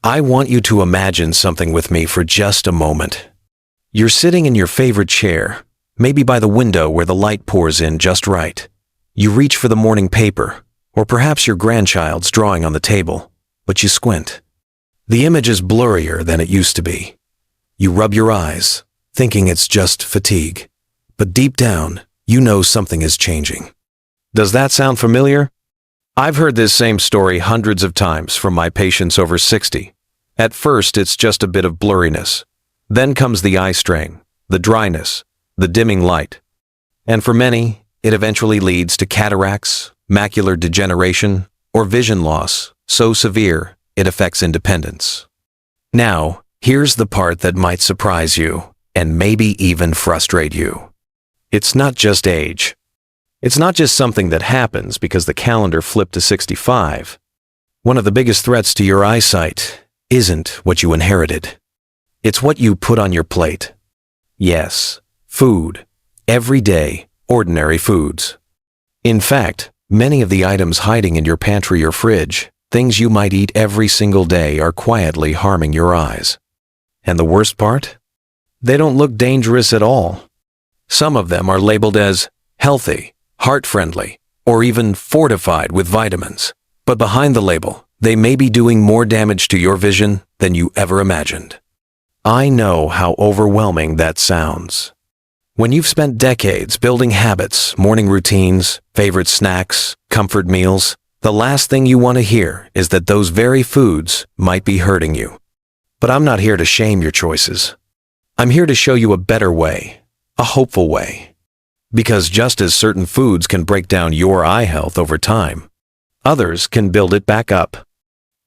I want you to imagine something with me for just a moment. You're sitting in your favorite chair, maybe by the window where the light pours in just right. You reach for the morning paper, or perhaps your grandchild's drawing on the table, but you squint. The image is blurrier than it used to be. You rub your eyes, thinking it's just fatigue. But deep down, you know something is changing. Does that sound familiar? I've heard this same story hundreds of times from my patients over 60. At first, it's just a bit of blurriness. Then comes the eye strain, the dryness, the dimming light. And for many, it eventually leads to cataracts, macular degeneration, or vision loss so severe it affects independence. Now, here's the part that might surprise you and maybe even frustrate you. It's not just age. It's not just something that happens because the calendar flipped to 65. One of the biggest threats to your eyesight isn't what you inherited. It's what you put on your plate. Yes, food. Everyday, ordinary foods. In fact, many of the items hiding in your pantry or fridge, things you might eat every single day, are quietly harming your eyes. And the worst part? They don't look dangerous at all. Some of them are labeled as healthy, heart-friendly, or even fortified with vitamins. But behind the label, they may be doing more damage to your vision than you ever imagined. I know how overwhelming that sounds. When you've spent decades building habits, morning routines, favorite snacks, comfort meals, the last thing you want to hear is that those very foods might be hurting you. But I'm not here to shame your choices. I'm here to show you a better way, a hopeful way. Because just as certain foods can break down your eye health over time, others can build it back up.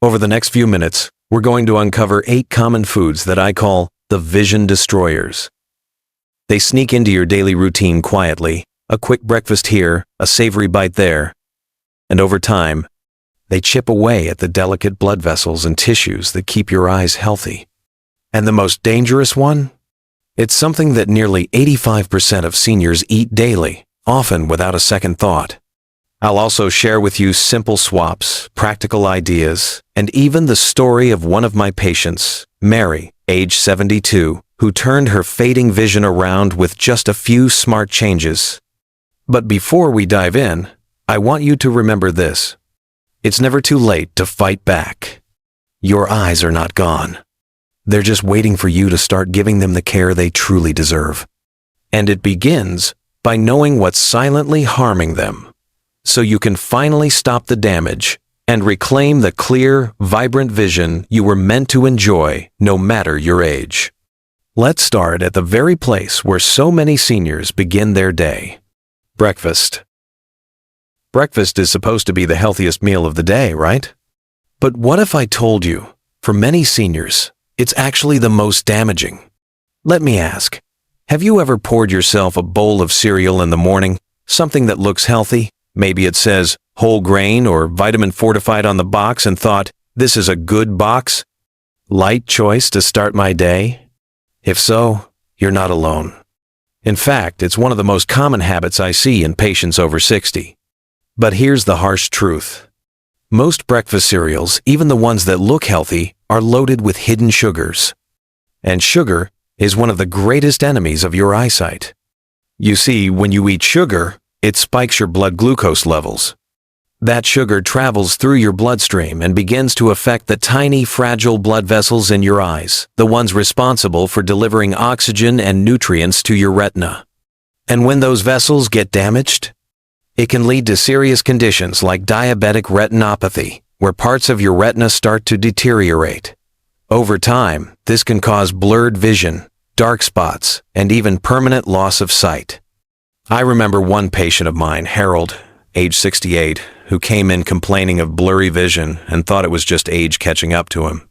Over the next few minutes, we're going to uncover 8 common foods that I call the vision destroyers. They sneak into your daily routine quietly, a quick breakfast here, a savory bite there, and over time, they chip away at the delicate blood vessels and tissues that keep your eyes healthy. And the most dangerous one? It's something that nearly 85% of seniors eat daily, often without a second thought. I'll also share with you simple swaps, practical ideas, and even the story of one of my patients, Mary, age 72, who turned her fading vision around with just a few smart changes. But before we dive in, I want you to remember this. It's never too late to fight back. Your eyes are not gone. They're just waiting for you to start giving them the care they truly deserve. And it begins by knowing what's silently harming them, so you can finally stop the damage and reclaim the clear, vibrant vision you were meant to enjoy no matter your age. Let's start at the very place where so many seniors begin their day. Breakfast. Breakfast is supposed to be the healthiest meal of the day, right? But what if I told you, for many seniors, it's actually the most damaging? Let me ask, have you ever poured yourself a bowl of cereal in the morning, something that looks healthy? Maybe it says whole grain or vitamin fortified on the box, and thought, this is a good box? Light choice to start my day? If so, you're not alone. In fact, it's one of the most common habits I see in patients over 60. But here's the harsh truth. Most breakfast cereals, even the ones that look healthy, are loaded with hidden sugars. And sugar is one of the greatest enemies of your eyesight. You see, when you eat sugar, it spikes your blood glucose levels. That sugar travels through your bloodstream and begins to affect the tiny, fragile blood vessels in your eyes, the ones responsible for delivering oxygen and nutrients to your retina. And when those vessels get damaged, it can lead to serious conditions like diabetic retinopathy, where parts of your retina start to deteriorate. Over time, this can cause blurred vision, dark spots, and even permanent loss of sight. I remember one patient of mine, Harold, age 68, who came in complaining of blurry vision and thought it was just age catching up to him.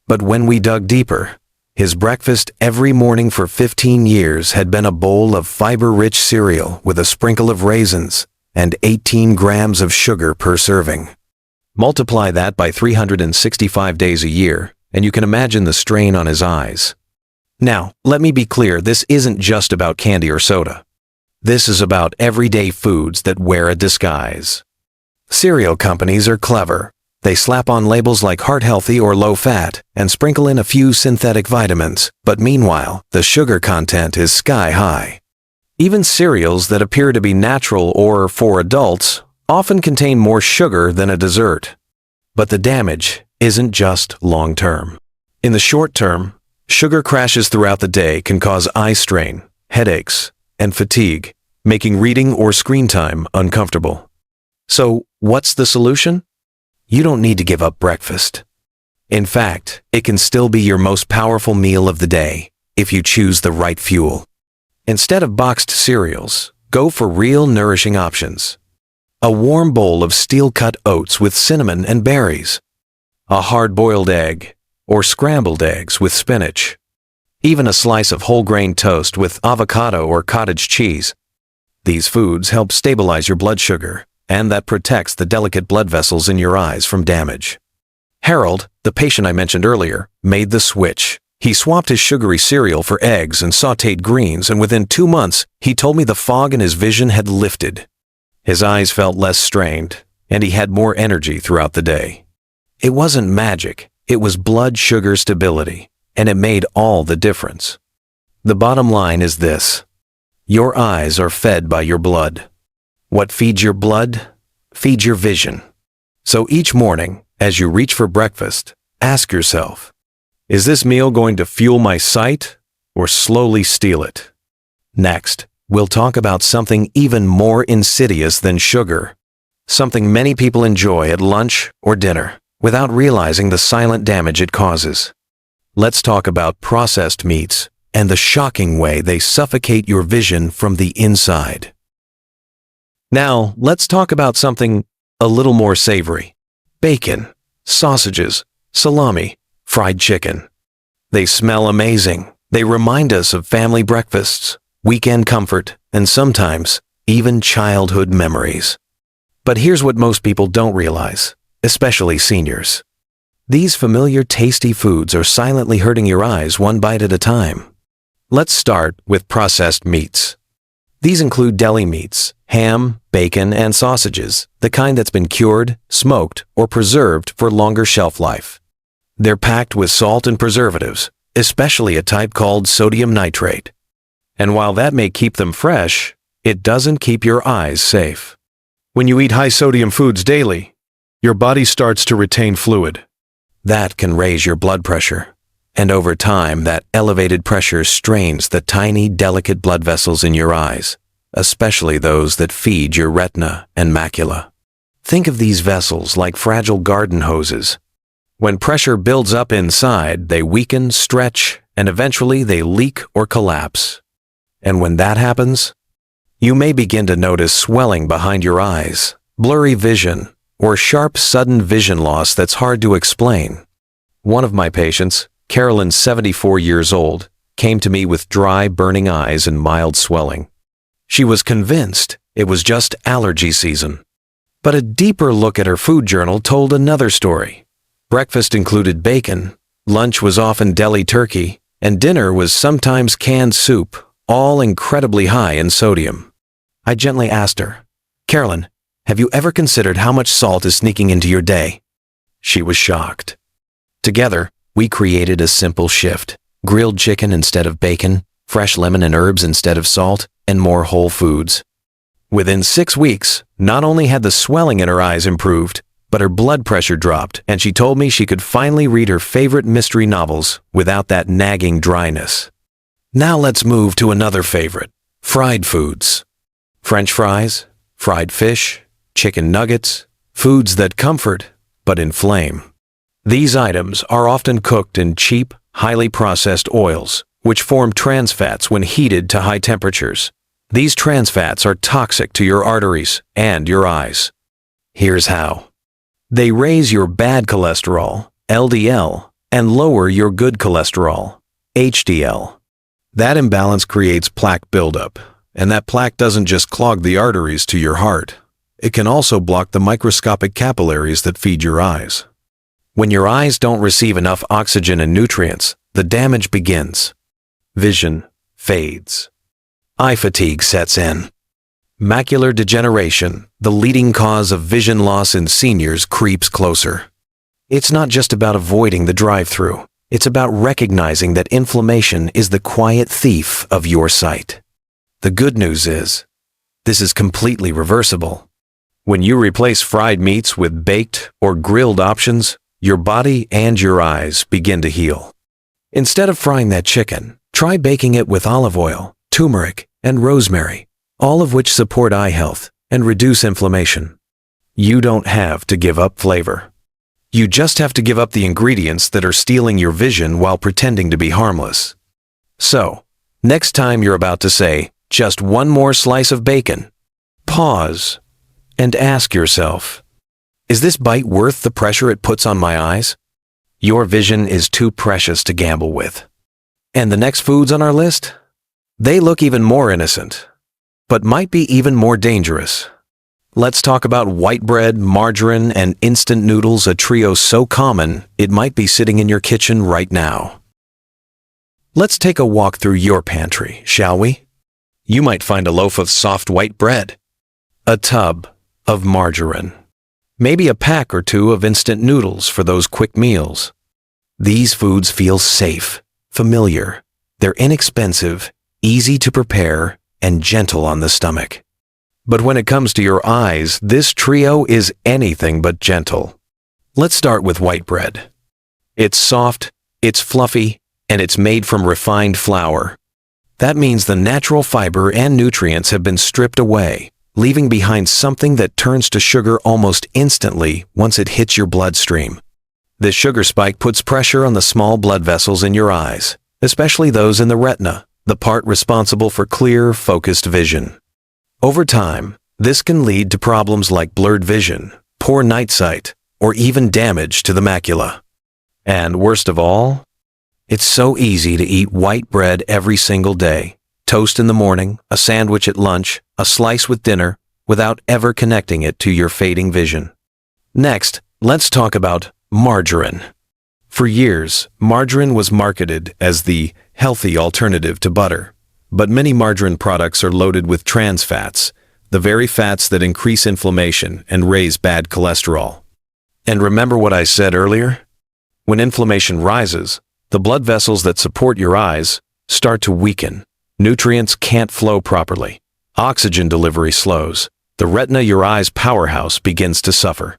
But when we dug deeper, his breakfast every morning for 15 years had been a bowl of fiber-rich cereal with a sprinkle of raisins and 18 grams of sugar per serving. Multiply that by 365 days a year, and you can imagine the strain on his eyes. Now, let me be clear, this isn't just about candy or soda. This is about everyday foods that wear a disguise. Cereal companies are clever. They slap on labels like heart healthy or low fat and sprinkle in a few synthetic vitamins, but meanwhile, the sugar content is sky high. Even cereals that appear to be natural or for adults often contain more sugar than a dessert. But the damage isn't just long-term. In the short term, sugar crashes throughout the day can cause eye strain, headaches, and fatigue, making reading or screen time uncomfortable. So, what's the solution? You don't need to give up breakfast. In fact, it can still be your most powerful meal of the day if you choose the right fuel. Instead of boxed cereals, go for real nourishing options. A warm bowl of steel-cut oats with cinnamon and berries. A hard-boiled egg, or scrambled eggs with spinach. Even a slice of whole-grain toast with avocado or cottage cheese. These foods help stabilize your blood sugar, and that protects the delicate blood vessels in your eyes from damage. Harold, the patient I mentioned earlier, made the switch. He swapped his sugary cereal for eggs and sautéed greens, and within 2 months, he told me the fog in his vision had lifted. His eyes felt less strained, and he had more energy throughout the day. It wasn't magic, it was blood sugar stability, and it made all the difference. The bottom line is this: your eyes are fed by your blood. What feeds your blood feeds your vision. So each morning, as you reach for breakfast, ask yourself, is this meal going to fuel my sight or slowly steal it? Next, we'll talk about something even more insidious than sugar, something many people enjoy at lunch or dinner without realizing the silent damage it causes. Let's talk about processed meats and the shocking way they suffocate your vision from the inside. Now, let's talk about something a little more savory. Bacon, sausages, salami, fried chicken. They smell amazing. They remind us of family breakfasts, weekend comfort, and sometimes even childhood memories. But here's what most people don't realize, especially seniors. These familiar tasty foods are silently hurting your eyes one bite at a time. Let's start with processed meats. These include deli meats, ham, bacon, and sausages, the kind that's been cured, smoked, or preserved for longer shelf life. They're packed with salt and preservatives, especially a type called sodium nitrate. And while that may keep them fresh, it doesn't keep your eyes safe. When you eat high-sodium foods daily, your body starts to retain fluid. That can raise your blood pressure. And over time, that elevated pressure strains the tiny, delicate blood vessels in your eyes, especially those that feed your retina and macula. Think of these vessels like fragile garden hoses. When pressure builds up inside, they weaken, stretch, and eventually they leak or collapse. And when that happens, you may begin to notice swelling behind your eyes, blurry vision, or sharp, sudden vision loss that's hard to explain. One of my patients, Carolyn, 74 years old, came to me with dry, burning eyes and mild swelling. She was convinced it was just allergy season. But a deeper look at her food journal told another story. Breakfast included bacon, lunch was often deli turkey, and dinner was sometimes canned soup, all incredibly high in sodium. I gently asked her, "Carolyn, have you ever considered how much salt is sneaking into your day?" She was shocked. Together, we created a simple shift: grilled chicken instead of bacon, fresh lemon and herbs instead of salt, and more whole foods. Within 6 weeks, not only had the swelling in her eyes improved, but her blood pressure dropped, and she told me she could finally read her favorite mystery novels without that nagging dryness. Now let's move to another favorite: fried foods. French fries, fried fish, chicken nuggets, foods that comfort but inflame. These items are often cooked in cheap, highly processed oils, which form trans fats when heated to high temperatures. These trans fats are toxic to your arteries and your eyes. Here's how. They raise your bad cholesterol, LDL, and lower your good cholesterol, HDL. That imbalance creates plaque buildup, and that plaque doesn't just clog the arteries to your heart. It can also block the microscopic capillaries that feed your eyes. When your eyes don't receive enough oxygen and nutrients, the damage begins. Vision fades. Eye fatigue sets in. Macular degeneration, the leading cause of vision loss in seniors, creeps closer. It's not just about avoiding the drive-through. It's about recognizing that inflammation is the quiet thief of your sight. The good news is, this is completely reversible. When you replace fried meats with baked or grilled options, your body and your eyes begin to heal. Instead of frying that chicken, try baking it with olive oil, turmeric, and rosemary, all of which support eye health and reduce inflammation. You don't have to give up flavor. You just have to give up the ingredients that are stealing your vision while pretending to be harmless. So, next time you're about to say, just one more slice of bacon, pause and ask yourself, is this bite worth the pressure it puts on my eyes? Your vision is too precious to gamble with. And the next foods on our list? They look even more innocent, but might be even more dangerous. Let's talk about white bread, margarine, and instant noodles, a trio so common it might be sitting in your kitchen right now. Let's take a walk through your pantry, shall we? You might find a loaf of soft white bread, a tub of margarine, maybe a pack or two of instant noodles for those quick meals. These foods feel safe, familiar. They're inexpensive, easy to prepare, and gentle on the stomach. But when it comes to your eyes, this trio is anything but gentle. Let's start with white bread. It's soft, it's fluffy, and it's made from refined flour. That means the natural fiber and nutrients have been stripped away, leaving behind something that turns to sugar almost instantly once it hits your bloodstream. This sugar spike puts pressure on the small blood vessels in your eyes, especially those in the retina, the part responsible for clear, focused vision. Over time, this can lead to problems like blurred vision, poor night sight, or even damage to the macula. And worst of all, it's so easy to eat white bread every single day, toast in the morning, a sandwich at lunch, a slice with dinner, without ever connecting it to your fading vision. Next, let's talk about margarine. For years, margarine was marketed as the healthy alternative to butter. But many margarine products are loaded with trans fats, the very fats that increase inflammation and raise bad cholesterol. And remember what I said earlier? When inflammation rises, the blood vessels that support your eyes start to weaken. Nutrients can't flow properly. Oxygen delivery slows. The retina, your eye's powerhouse, begins to suffer.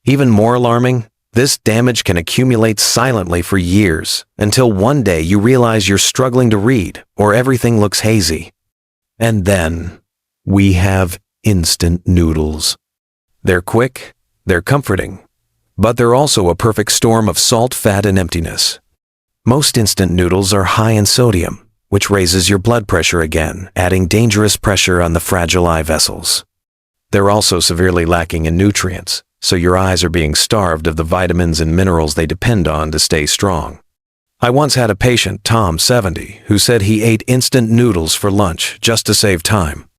Even more alarming, this damage can accumulate silently for years, until one day you realize you're struggling to read or everything looks hazy. And then, we have instant noodles. They're quick, they're comforting, but they're also a perfect storm of salt, fat, and emptiness. Most instant noodles are high in sodium, which raises your blood pressure again, adding dangerous pressure on the fragile eye vessels. They're also severely lacking in nutrients, so your eyes are being starved of the vitamins and minerals they depend on to stay strong. I once had a patient, Tom, 70, who said he ate instant noodles for lunch just to save time.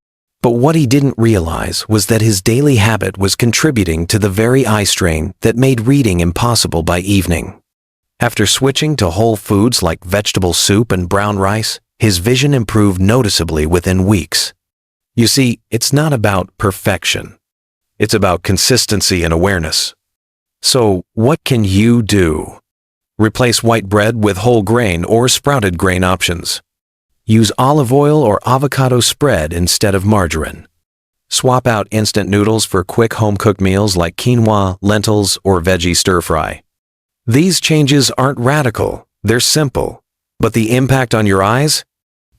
But what he didn't realize was that his daily habit was contributing to the very eye strain that made reading impossible by evening. After switching to whole foods like vegetable soup and brown rice, his vision improved noticeably within weeks. You see, it's not about perfection. It's about consistency and awareness. So, what can you do? Replace white bread with whole grain or sprouted grain options. Use olive oil or avocado spread instead of margarine. Swap out instant noodles for quick home-cooked meals like quinoa, lentils, or veggie stir-fry. These changes aren't radical, they're simple, but the impact on your eyes?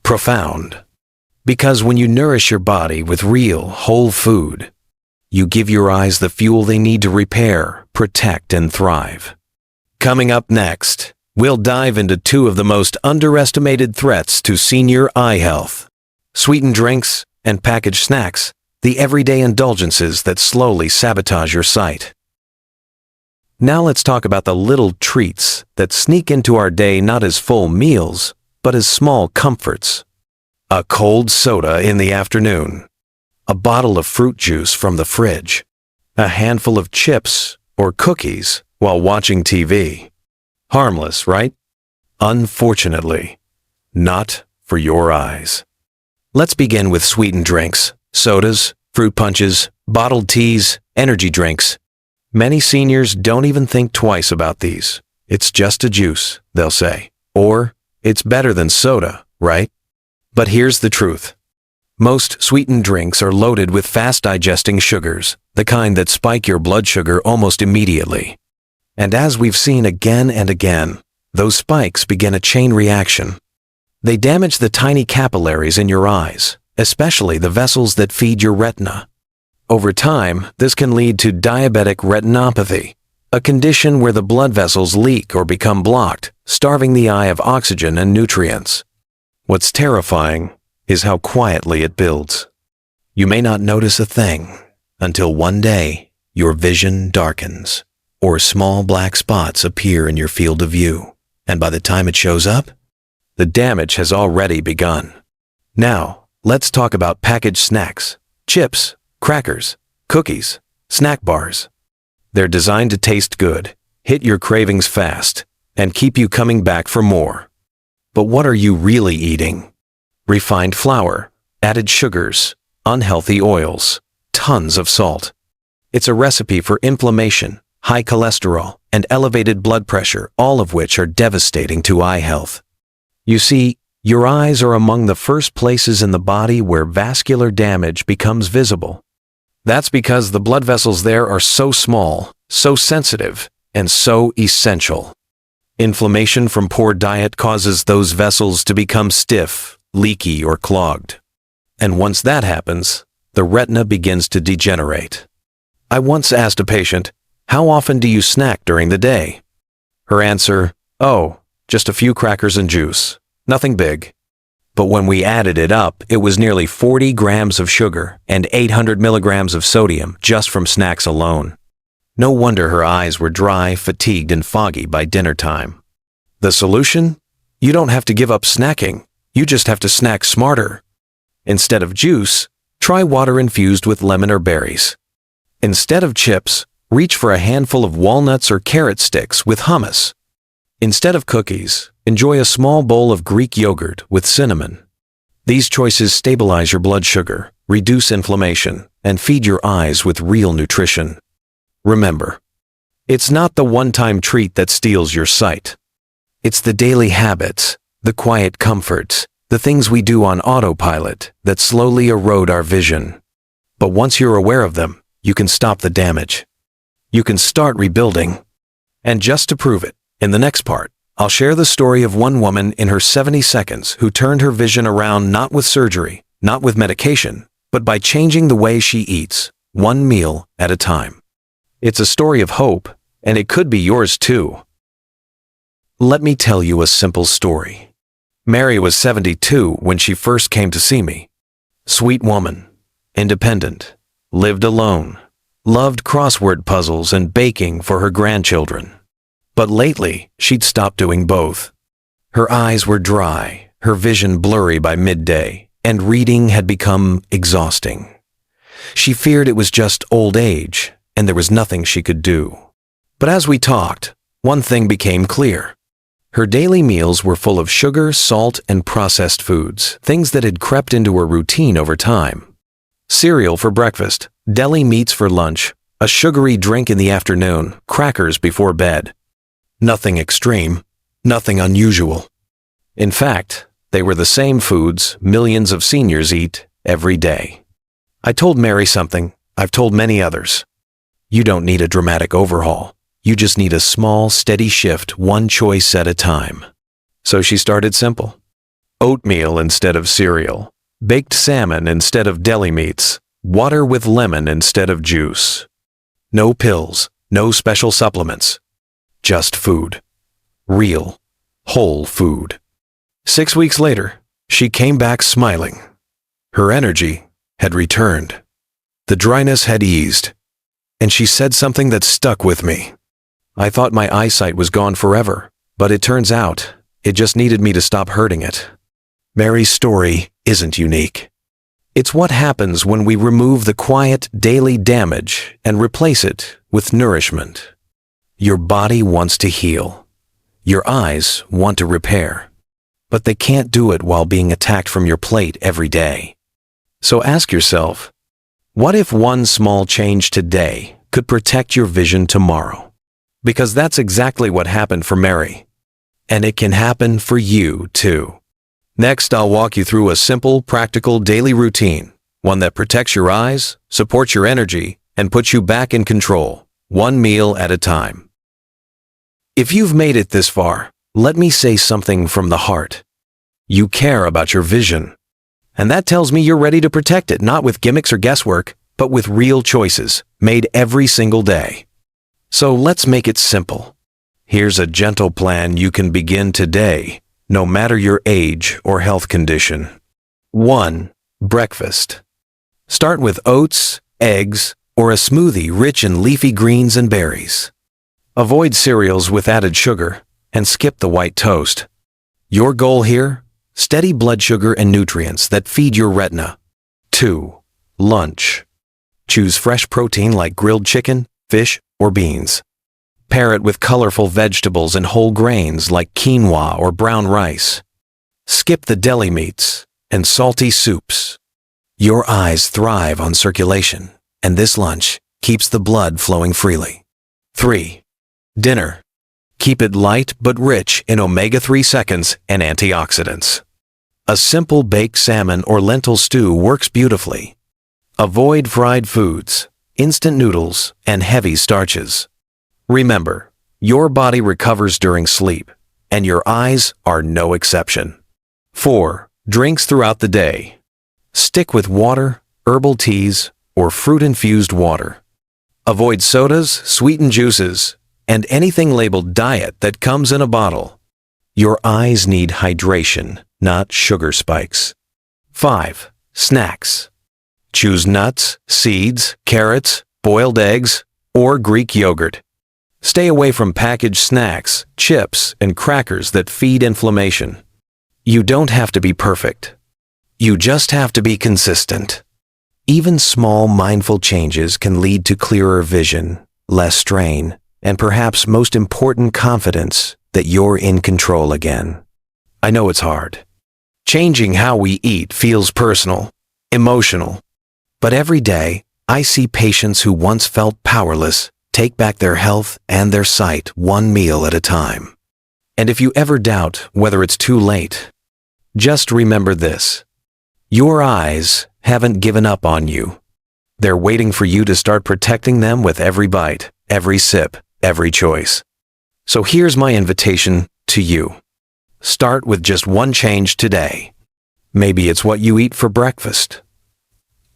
Profound. Because when you nourish your body with real, whole food, you give your eyes the fuel they need to repair, protect, and thrive. Coming up next, we'll dive into two of the most underestimated threats to senior eye health: sweetened drinks and packaged snacks, the everyday indulgences that slowly sabotage your sight. Now let's talk about the little treats that sneak into our day not as full meals, but as small comforts. A cold soda in the afternoon, a bottle of fruit juice from the fridge, a handful of chips or cookies while watching TV. Harmless, right? Unfortunately, not for your eyes. Let's begin with sweetened drinks. Sodas, fruit punches, bottled teas, energy drinks. Many seniors don't even think twice about these. It's just a juice, they'll say. Or, it's better than soda, right? But here's the truth. Most sweetened drinks are loaded with fast-digesting sugars, the kind that spike your blood sugar almost immediately. And as we've seen again and again, those spikes begin a chain reaction. They damage the tiny capillaries in your eyes, especially the vessels that feed your retina. Over time, this can lead to diabetic retinopathy, a condition where the blood vessels leak or become blocked, starving the eye of oxygen and nutrients. What's terrifying is how quietly it builds. You may not notice a thing until one day your vision darkens, or small black spots appear in your field of view, and by the time it shows up, the damage has already begun. Now, let's talk about packaged snacks, chips, crackers, cookies, snack bars. They're designed to taste good, hit your cravings fast, and keep you coming back for more. But what are you really eating? Refined flour, added sugars, unhealthy oils, tons of salt. It's a recipe for inflammation, high cholesterol, and elevated blood pressure, all of which are devastating to eye health. You see, your eyes are among the first places in the body where vascular damage becomes visible. That's because the blood vessels there are so small, so sensitive, and so essential. Inflammation from poor diet causes those vessels to become stiff, leaky, or clogged. And once that happens, the retina begins to degenerate. I once asked a patient, "How often do you snack during the day?" Her answer, "Oh, just a few crackers and juice. Nothing big." But when we added it up, it was nearly 40 grams of sugar and 800 milligrams of sodium just from snacks alone. No wonder her eyes were dry, fatigued, and foggy by dinner time. The solution? You don't have to give up snacking. You just have to snack smarter. Instead of juice, try water infused with lemon or berries. Instead of chips, reach for a handful of walnuts or carrot sticks with hummus. Instead of cookies, enjoy a small bowl of Greek yogurt with cinnamon. These choices stabilize your blood sugar, reduce inflammation, and feed your eyes with real nutrition. Remember, it's not the one-time treat that steals your sight. It's the daily habits, the quiet comforts, the things we do on autopilot that slowly erode our vision. But once you're aware of them, you can stop the damage. You can start rebuilding. And just to prove it, in the next part, I'll share the story of one woman in her 70 seconds who turned her vision around not with surgery, not with medication, but by changing the way she eats, one meal at a time. It's a story of hope, and it could be yours too. Let me tell you a simple story. Mary was 72 when she first came to see me. Sweet woman, independent, lived alone, loved crossword puzzles and baking for her grandchildren. But lately, she'd stopped doing both. Her eyes were dry, her vision blurry by midday, and reading had become exhausting. She feared it was just old age, and there was nothing she could do. But as we talked, one thing became clear. Her daily meals were full of sugar, salt, and processed foods, things that had crept into her routine over time. Cereal for breakfast, deli meats for lunch, a sugary drink in the afternoon, crackers before bed. Nothing extreme, nothing unusual. In fact, they were the same foods millions of seniors eat every day. I told Mary something I've told many others. You don't need a dramatic overhaul. You just need a small, steady shift, one choice at a time. So she started simple. Oatmeal instead of cereal, baked salmon instead of deli meats, water with lemon instead of juice. No pills, no special supplements. Just food. Real, whole food. 6 weeks later, she came back smiling. Her energy had returned. The dryness had eased. And she said something that stuck with me. I thought my eyesight was gone forever, but it turns out it just needed me to stop hurting it. Mary's story isn't unique. It's what happens when we remove the quiet daily damage and replace it with nourishment. Your body wants to heal. Your eyes want to repair. But they can't do it while being attacked from your plate every day. So ask yourself, what if one small change today could protect your vision tomorrow? Because that's exactly what happened for Mary. And it can happen for you too. Next, I'll walk you through a simple, practical daily routine, one that protects your eyes, supports your energy, and puts you back in control, one meal at a time. If you've made it this far, let me say something from the heart. You care about your vision. And that tells me you're ready to protect it, not with gimmicks or guesswork, but with real choices, made every single day. So let's make it simple. Here's a gentle plan you can begin today, no matter your age or health condition. 1. Breakfast. Start with oats, eggs, or a smoothie rich in leafy greens and berries. Avoid cereals with added sugar and skip the white toast. Your goal here? Steady blood sugar and nutrients that feed your retina. 2. Lunch. Choose fresh protein like grilled chicken, fish, or beans. Pair it with colorful vegetables and whole grains like quinoa or brown rice. Skip the deli meats and salty soups. Your eyes thrive on circulation, and this lunch keeps the blood flowing freely. 3. Dinner. Keep it light but rich in omega-3 seconds and antioxidants. A simple baked salmon or lentil stew works beautifully. Avoid fried foods, instant noodles, and heavy starches. Remember, your body recovers during sleep, and your eyes are no exception. 4. Drinks throughout the day. Stick with water, herbal teas, or fruit-infused water. Avoid sodas, sweetened juices, and anything labeled diet that comes in a bottle. Your eyes need hydration, not sugar spikes. 5. Snacks. Choose nuts, seeds, carrots, boiled eggs, or Greek yogurt. Stay away from packaged snacks, chips, and crackers that feed inflammation. You don't have to be perfect. You just have to be consistent. Even small mindful changes can lead to clearer vision, less strain, and perhaps most important, confidence that you're in control again. I know it's hard. Changing how we eat feels personal, emotional. But every day, I see patients who once felt powerless take back their health and their sight one meal at a time. And if you ever doubt whether it's too late, just remember this. Your eyes haven't given up on you. They're waiting for you to start protecting them with every bite, every sip, every choice. So here's my invitation to you. Start with just one change today. Maybe it's what you eat for breakfast,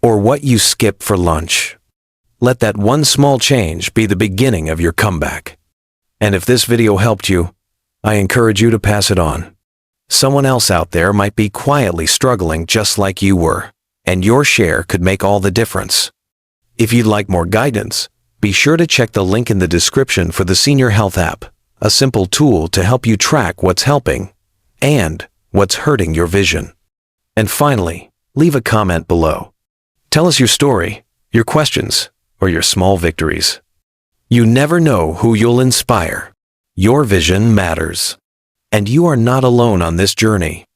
or what you skip for lunch. Let that one small change be the beginning of your comeback. And if this video helped you, I encourage you to pass it on. Someone else out there might be quietly struggling just like you were, and your share could make all the difference. If you'd like more guidance, be sure to check the link in the description for the Senior Health app, a simple tool to help you track what's helping and what's hurting your vision. And finally, leave a comment below. Tell us your story, your questions, or your small victories. You never know who you'll inspire. Your vision matters. And you are not alone on this journey.